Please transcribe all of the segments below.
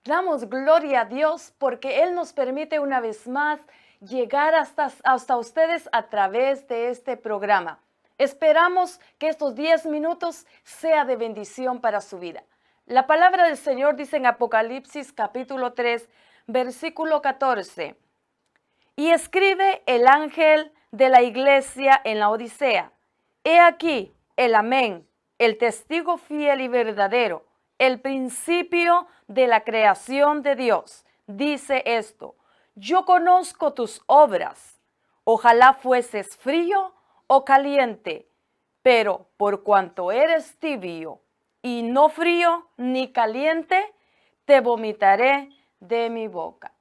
Damos gloria a Dios porque Él nos permite una vez más llegar hasta ustedes a través de este programa. Esperamos que estos 10 minutos sea de bendición para su vida. La palabra del Señor dice en Apocalipsis capítulo 3, versículo 14. Y escribe el ángel de la iglesia en la Odisea. He aquí el Amén, el testigo fiel y verdadero, el principio de la creación de Dios. Dice esto: yo conozco tus obras. Ojalá fueses frío o caliente, pero por cuanto eres tibio y no frío ni caliente, te vomitaré de mi boca.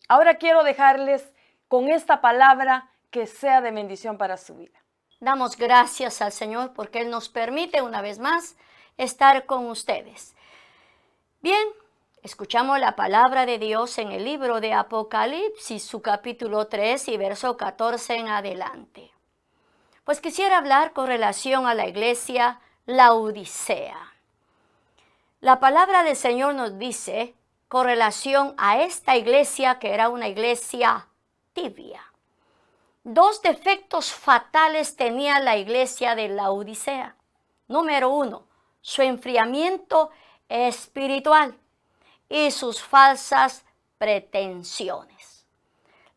Ahora quiero dejarles con esta palabra que sea de bendición para su vida. Damos gracias al Señor porque Él nos permite una vez más estar con ustedes. Bien, escuchamos la palabra de Dios en el libro de Apocalipsis, su capítulo 3 y verso 14 en adelante. Pues quisiera hablar con relación a la iglesia Laodicea. La palabra del Señor nos dice con relación a esta iglesia que era una iglesia tibia. Dos defectos fatales tenía la iglesia de Laodicea. Número 1, su enfriamiento espiritual y sus falsas pretensiones.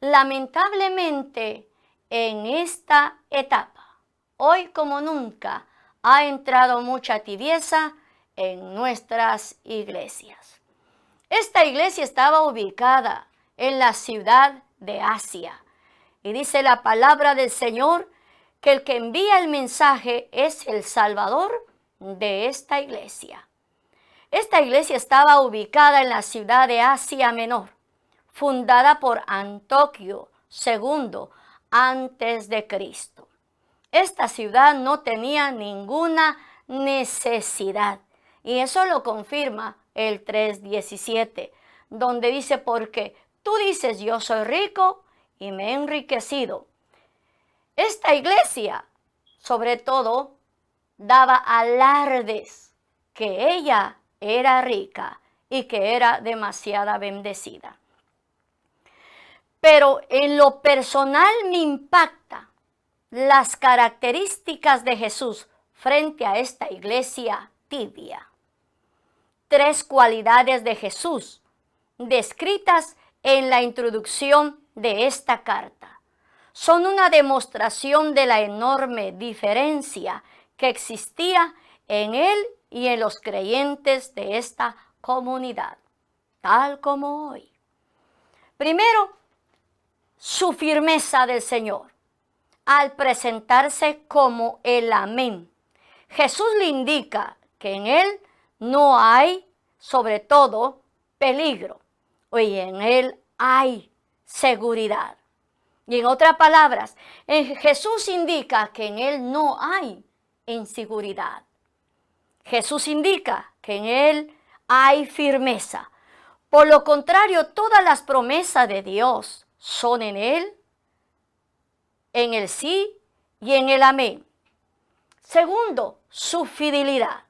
Lamentablemente, en esta etapa, hoy como nunca, ha entrado mucha tibieza en nuestras iglesias. Esta iglesia estaba ubicada en la ciudad de Asia. Y dice la palabra del Señor que el que envía el mensaje es el Salvador de esta iglesia. Esta iglesia estaba ubicada en la ciudad de Asia Menor, fundada por Antíoco II antes de Cristo. Esta ciudad no tenía ninguna necesidad, y eso lo confirma el 3:17, donde dice: porque tú dices yo soy rico y me he enriquecido. Esta iglesia, sobre todo, daba alardes que ella era rica y que era demasiado bendecida. Pero en lo personal me impacta las características de Jesús frente a esta iglesia tibia. 3 cualidades de Jesús descritas en la introducción de esta carta son una demostración de la enorme diferencia que existía en él y en los creyentes de esta comunidad, tal como hoy. Primero, su firmeza del Señor al presentarse como el Amén. Jesús le indica que en él no hay, sobre todo, peligro, y en él hay seguridad. Y en otras palabras, Jesús indica que en él no hay inseguridad. Jesús indica que en él hay firmeza. Por lo contrario, todas las promesas de Dios son en él, en el sí y en el amén. Segundo, su fidelidad.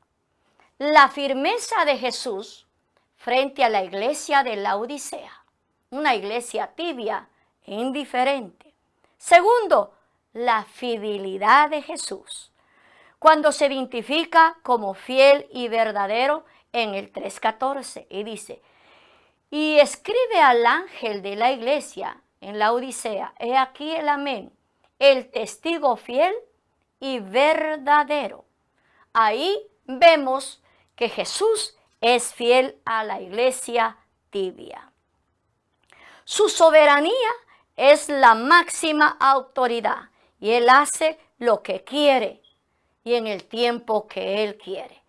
La firmeza de Jesús frente a la iglesia de Laodicea, una iglesia tibia e indiferente. Segundo, la fidelidad de Jesús, cuando se identifica como fiel y verdadero en el 3:14 y dice: y escribe al ángel de la iglesia en Laodicea, he aquí el Amén, el testigo fiel y verdadero. Ahí vemos que Jesús es fiel a la iglesia tibia. Su soberanía es la máxima autoridad y Él hace lo que quiere y en el tiempo que Él quiere.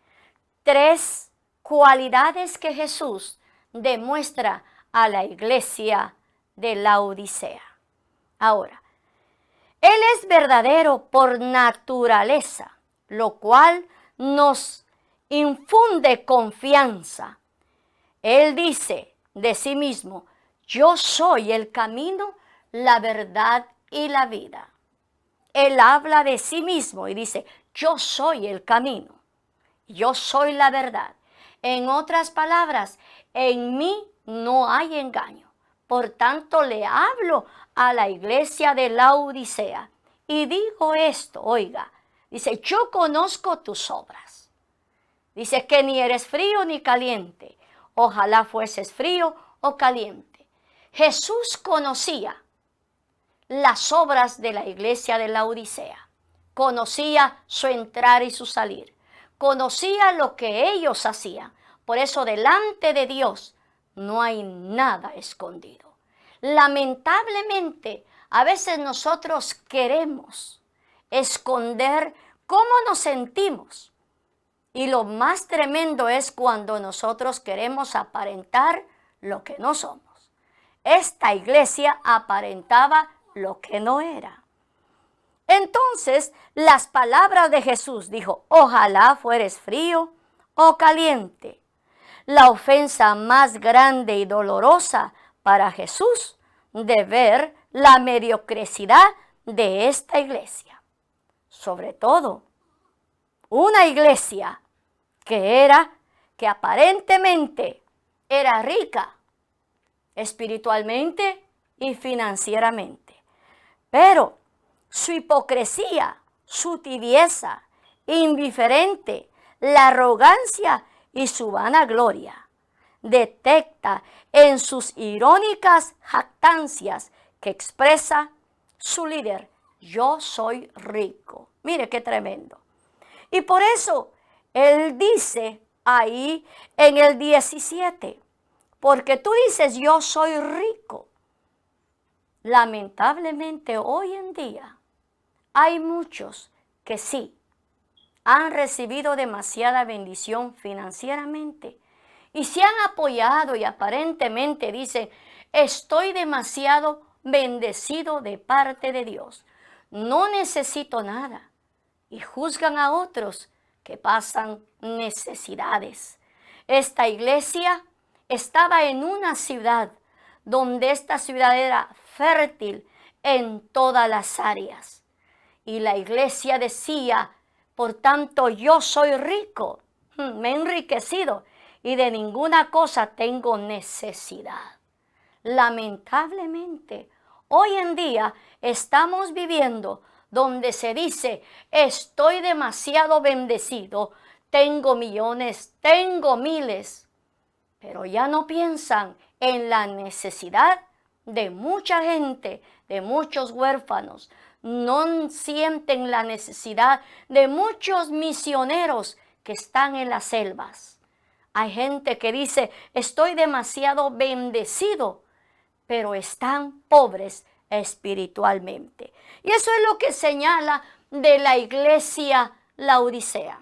3 cualidades que Jesús demuestra a la iglesia de Laodicea. Ahora, Él es verdadero por naturaleza, lo cual nos infunde confianza. Él dice de sí mismo: yo soy el camino, la verdad y la vida. Él habla de sí mismo y dice: yo soy el camino, yo soy la verdad. En otras palabras, en mí no hay engaño. Por tanto, le hablo a la iglesia de Laodicea y digo esto, oiga, dice, yo conozco tus obras. Dice que ni eres frío ni caliente. Ojalá fueses frío o caliente. Jesús conocía las obras de la iglesia de Laodicea. Conocía su entrar y su salir. Conocía lo que ellos hacían. Por eso delante de Dios no hay nada escondido. Lamentablemente, a veces nosotros queremos esconder cómo nos sentimos. Y lo más tremendo es cuando nosotros queremos aparentar lo que no somos. Esta iglesia aparentaba lo que no era. Entonces, las palabras de Jesús dijo, ojalá fueres frío o caliente. La ofensa más grande y dolorosa para Jesús de ver la mediocridad de esta iglesia. Sobre todo, una iglesia que aparentemente era rica espiritualmente y financieramente. Pero su hipocresía, su tibieza, indiferente, la arrogancia y su vanagloria detecta en sus irónicas jactancias que expresa su líder, yo soy rico. Mire qué tremendo. Y por eso él dice ahí en el 17, porque tú dices yo soy rico. Lamentablemente hoy en día hay muchos que sí han recibido demasiada bendición financieramente y se han apoyado y aparentemente dicen, estoy demasiado bendecido de parte de Dios, no necesito nada, y juzgan a otros que pasan necesidades. Esta iglesia estaba en una ciudad donde esta ciudad era fértil en todas las áreas. Y la iglesia decía, por tanto yo soy rico, me he enriquecido y de ninguna cosa tengo necesidad. Lamentablemente, hoy en día estamos viviendo donde se dice, estoy demasiado bendecido, tengo millones, tengo miles, pero ya no piensan en la necesidad de mucha gente, de muchos huérfanos, no sienten la necesidad de muchos misioneros que están en las selvas. Hay gente que dice, estoy demasiado bendecido, pero están pobres espiritualmente. Y eso es lo que señala de la iglesia Laodicea.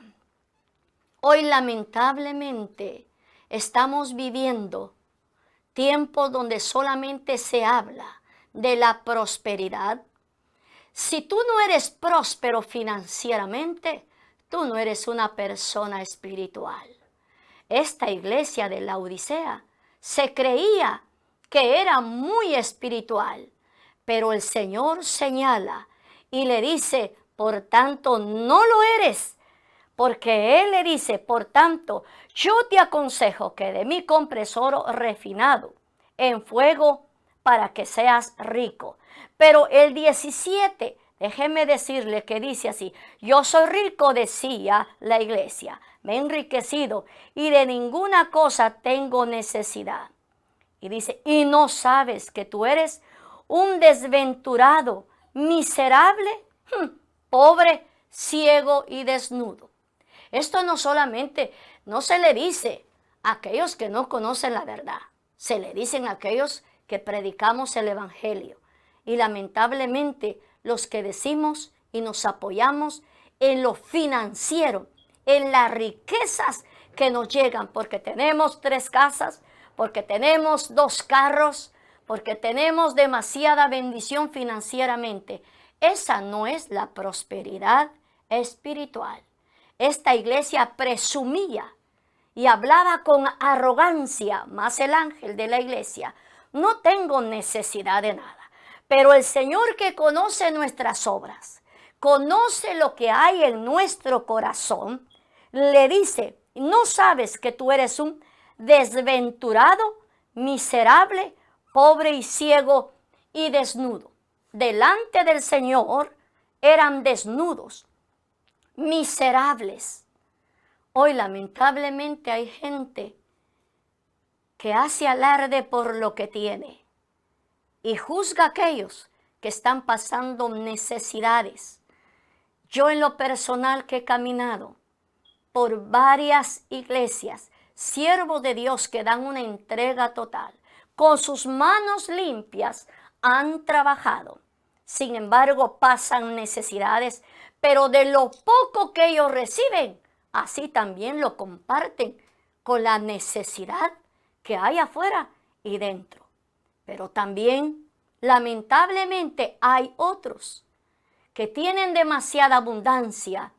Hoy lamentablemente estamos viviendo tiempos donde solamente se habla de la prosperidad. Si tú no eres próspero financieramente, tú no eres una persona espiritual. Esta iglesia de Laodicea se creía que era muy espiritual, pero el Señor señala y le dice, por tanto, no lo eres, porque Él le dice, por tanto, yo te aconsejo que de mí compres oro refinado en fuego para que seas rico. Pero el 17, déjeme decirle que dice así, yo soy rico, decía la iglesia, me he enriquecido y de ninguna cosa tengo necesidad. Y dice, y no sabes que tú eres un desventurado, miserable, pobre, ciego y desnudo. Esto no solamente, no se le dice a aquellos que no conocen la verdad, se le dicen a aquellos que predicamos el evangelio. Y lamentablemente los que decimos y nos apoyamos en lo financiero, en las riquezas que nos llegan, porque tenemos 3 casas, porque tenemos 2 carros, porque tenemos demasiada bendición financieramente. Esa no es la prosperidad espiritual. Esta iglesia presumía y hablaba con arrogancia, más el ángel de la iglesia, no tengo necesidad de nada. Pero el Señor que conoce nuestras obras, conoce lo que hay en nuestro corazón, le dice, ¿no sabes que tú eres un desventurado, miserable, pobre y ciego y desnudo. Delante del Señor eran desnudos, miserables. Hoy lamentablemente hay gente que hace alarde por lo que tiene y juzga a aquellos que están pasando necesidades. Yo en lo personal que he caminado por varias iglesias, siervos de Dios que dan una entrega total, con sus manos limpias han trabajado. Sin embargo, pasan necesidades, pero de lo poco que ellos reciben, así también lo comparten con la necesidad que hay afuera y dentro. Pero también, lamentablemente, hay otros que tienen demasiada abundancia,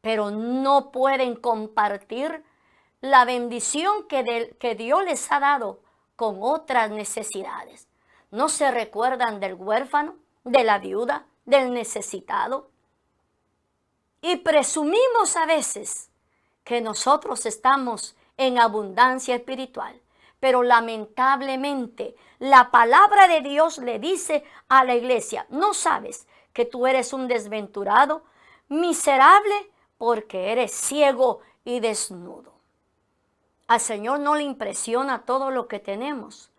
pero no pueden compartir la bendición que Dios les ha dado con otras necesidades. No se recuerdan del huérfano, de la viuda, del necesitado. Y presumimos a veces que nosotros estamos en abundancia espiritual. Pero lamentablemente la palabra de Dios le dice a la iglesia, ¿no sabes que tú eres un desventurado, miserable, porque eres ciego y desnudo? Al Señor no le impresiona todo lo que tenemos.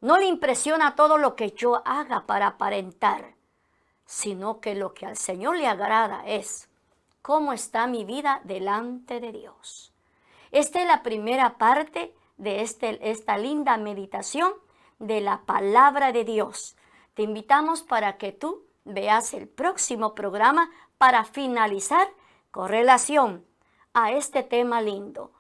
No le impresiona todo lo que yo haga para aparentar, sino que lo que al Señor le agrada es cómo está mi vida delante de Dios. Esta es la primera parte de esta linda meditación de la palabra de Dios. Te invitamos para que tú veas el próximo programa para finalizar con relación a este tema lindo.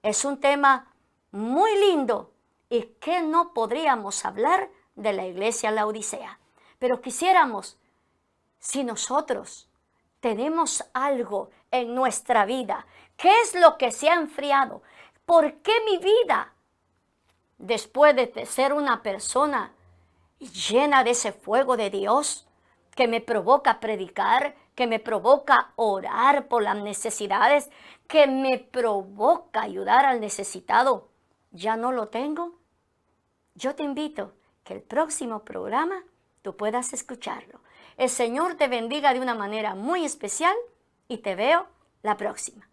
Es un tema muy lindo y que no podríamos hablar de la iglesia Laodicea. Pero quisiéramos, si nosotros tenemos algo en nuestra vida, ¿qué es lo que se ha enfriado? ¿Por qué mi vida, después de ser una persona llena de ese fuego de Dios, que me provoca predicar, que me provoca orar por las necesidades, que me provoca ayudar al necesitado, ya no lo tengo? Yo te invito que el próximo programa tú puedas escucharlo. El Señor te bendiga de una manera muy especial y te veo la próxima.